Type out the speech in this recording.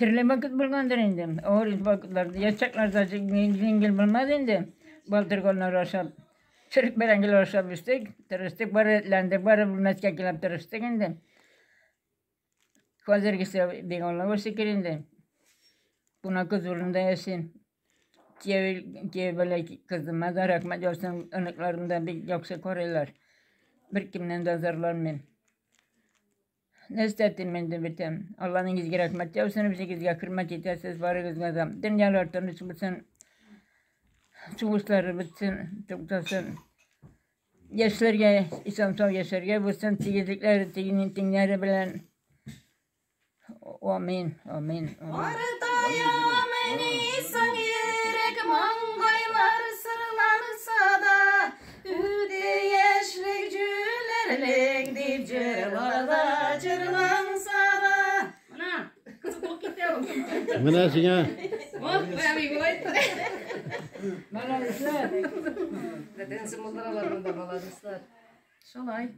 Tirli vakit bulgandır indi. Ağır vakitlarda yaşaklar zaten zengin bulmaz indi. Baltır kollar aşağı. Çırık berengil aşağı üstek. Tırıstık barı etlendik. Barı bulmaz kekilip tırıstık indi. Hazır gitse bir onunla olsa kirindi. Buna kız uğrunda yesin. Diye böyle kızıma da rahmet olsun. Anıklarımda bir yoksa koruylar. Bir kimden de zarlarmıyım. Ne istedim ben de bitem. Allah'ın izgi rahmet olsun. Bize izgi hürmet yetersiz varı kızgazam. Dünyalar tanışı bitsin. Çuvuşları bitsin. Tuktasın. Yaşlarga, İslam sağ yaşlarga bitsin. Tigizlikleri, tigizlikleri bilen. Amin, amin, amin. Ardaya meni sangirek mangaylar sırlansa da üde yeşlik cülerlik dip cırlarda cırlansa da. Ana, kızı bok gitti ya. Mana singa? Bok, ben bir boyut. Malalıslar. Zaten sımıldıralar da malalıslar. Şolay.